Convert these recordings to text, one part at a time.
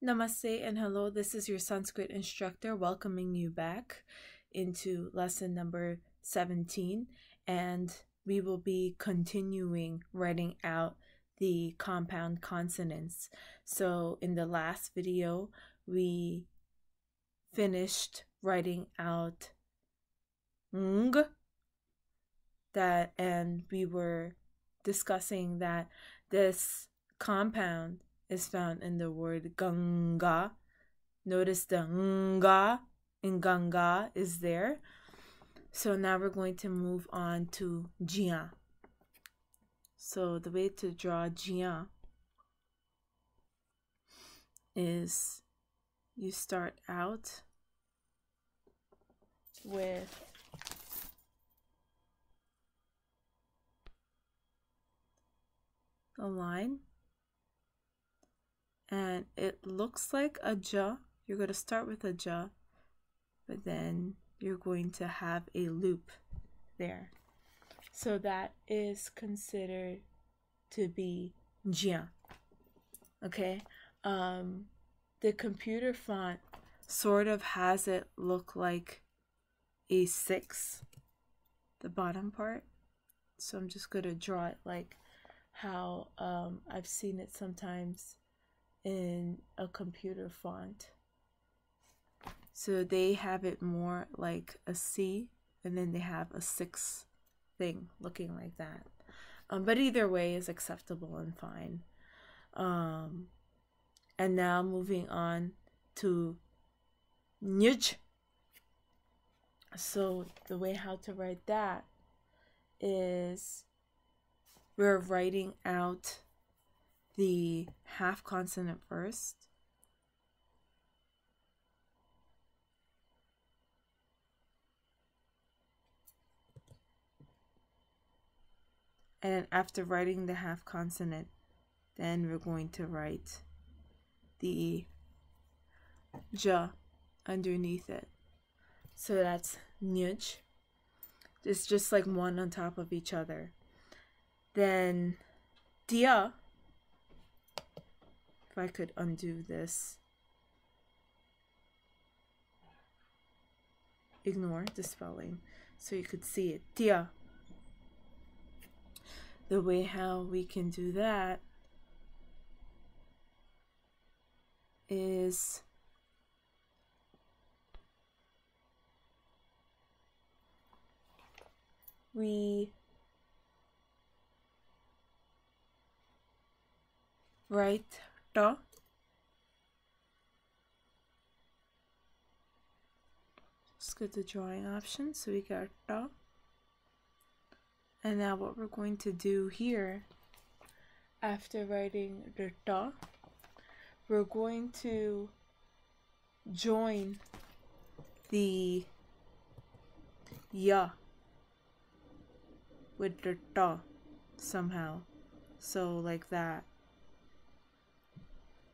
Namaste and hello, this is your Sanskrit instructor welcoming you back into lesson number 17, and we will be continuing writing out the compound consonants. So in the last video, we finished writing out ng, and we were discussing that this compound is found in the word Ganga. Notice the nga in Ganga is there. So now we're going to move on to Jia. So the way to draw Jia is you start out with a line, and it looks like a ja. You're going to start with a ja, but then you're going to have a loop there. So that is considered to be jia. Okay. The computer font sort of has it look like a 6, the bottom part. So I'm just going to draw it like how I've seen it sometimes in a computer font. So they have it more like a C, and then they have a 6 thing looking like that. But either way is acceptable and fine. And now moving on to nyj. So the way how to write that is we're writing out the half consonant first. And after writing the half consonant, then we're going to write the ja underneath it. So that's nyj. It's just like one on top of each other. Then dia, if I could undo this, ignore the spelling so you could see it. Dia. The way how we can do that is we write ta. Just go to drawing options. So we got ta. And now what we're going to do here, after writing the ta, we're going to join the ya with the ta somehow. So like that.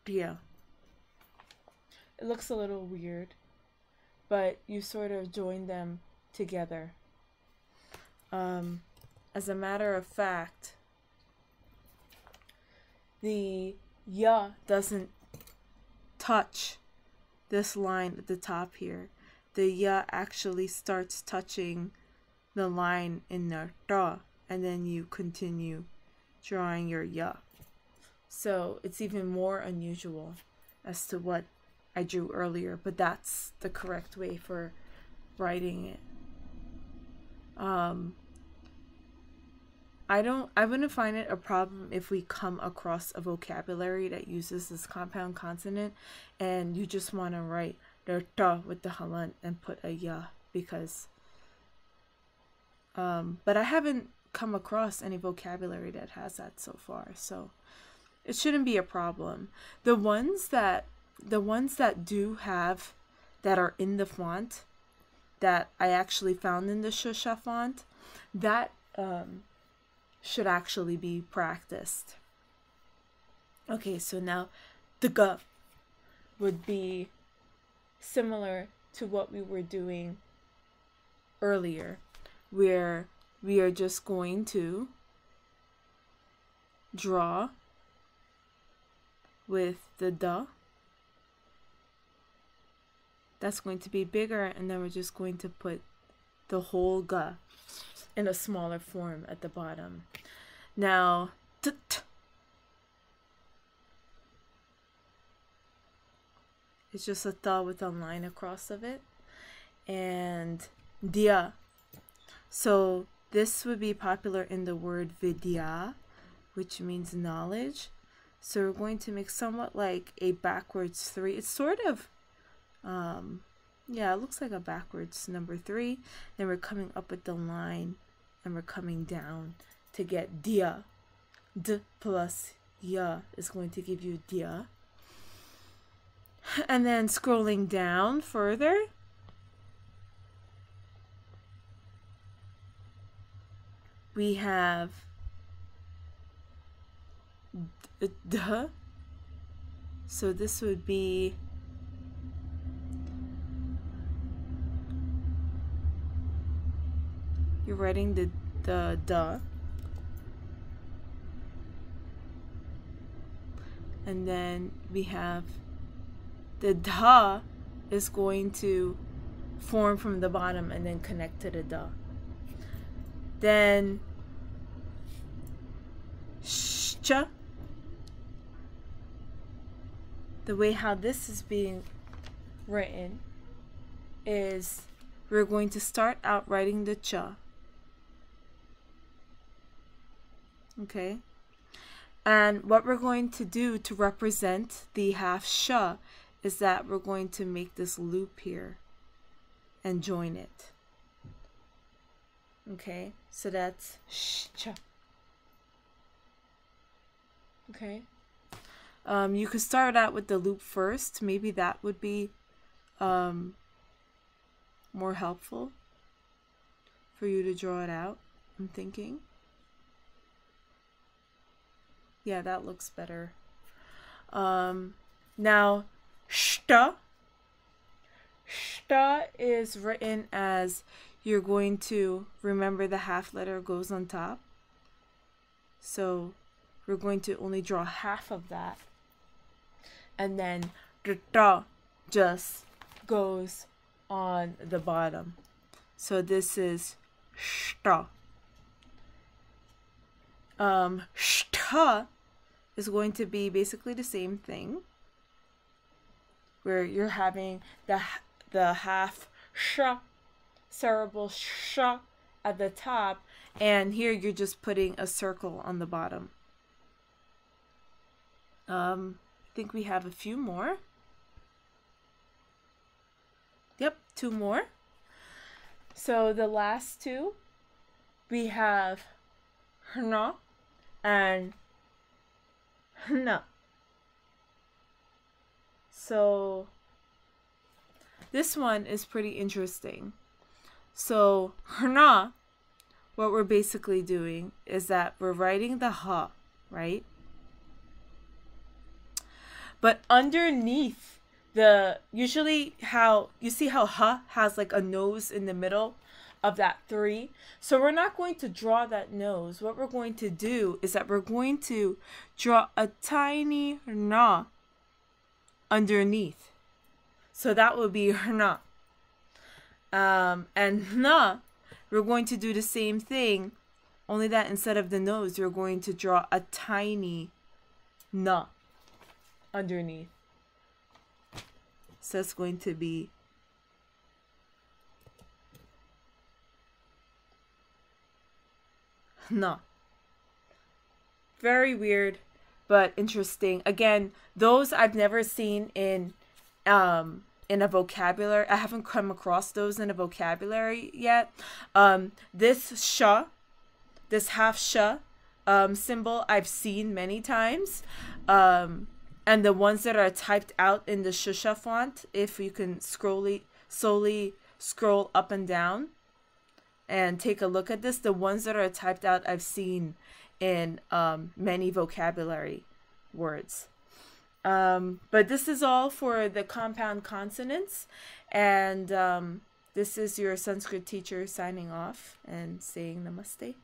Yeah. It looks a little weird, but you sort of join them together. As a matter of fact, the ya doesn't touch this line at the top here. The ya actually starts touching the line in the ta, and then you continue drawing your ya. So it's even more unusual as to what I drew earlier, but that's the correct way for writing it. I wouldn't find it a problem if we come across a vocabulary that uses this compound consonant and you just want to write the ta with the halant and put a ya, because but I haven't come across any vocabulary that has that so far, so it shouldn't be a problem. The ones that do have, that are in the font that I actually found in the Shusha font, that should actually be practiced. Okay, so now the ga would be similar to what we were doing earlier, where we are just going to draw with the da that's going to be bigger, and then we're just going to put the whole ga in a smaller form at the bottom. Now, t, it's just a th with a line across of it. And dia. So this would be popular in the word vidya, which means knowledge. So we're going to make somewhat like a backwards 3. It's sort of, yeah, it looks like a backwards number 3. Then we're coming up with the line, and we're coming down to get dia. D plus ya is going to give you dia. And then scrolling down further, we have d. So this would be you're writing the duh, and then we have the dha is going to form from the bottom and then connect to the duh. Then sh, the way how this is being written is we're going to start out writing the cha. Okay? And what we're going to do to represent the half sha is that we're going to make this loop here and join it. Okay? So that's sh-cha. Okay? You could start out with the loop first. Maybe that would be more helpful for you to draw it out, I'm thinking. Yeah, that looks better. Now, shta. Shta is written as you're going to remember the half letter goes on top. So we're going to only draw half of that. And then ta just goes on the bottom. So this is shta. Shta is going to be basically the same thing, where you're having the half sha, cerebral sha at the top, and here you're just putting a circle on the bottom. I think we have a few more. Yep, 2 more. So the last 2, we have hna and hna. So this one is pretty interesting. So hna, what we're basically doing is that we're writing the ha, right? But underneath usually how you see how ha has like a nose in the middle of that 3. So we're not going to draw that nose. What we're going to do is that we're going to draw a tiny na underneath. So that would be hna. And na, we're going to do the same thing, only that instead of the nose, we're going to draw a tiny na underneath. So it's going to be hna. Very weird, but interesting. Again, those I've never seen in a vocabulary. I haven't come across those in a vocabulary yet. This sha, this half sha symbol, I've seen many times. And the ones that are typed out in the shusha font, if you can slowly scroll up and down and take a look at this, the ones that are typed out I've seen in many vocabulary words. But this is all for the compound consonants, and this is your Sanskrit teacher signing off and saying namaste.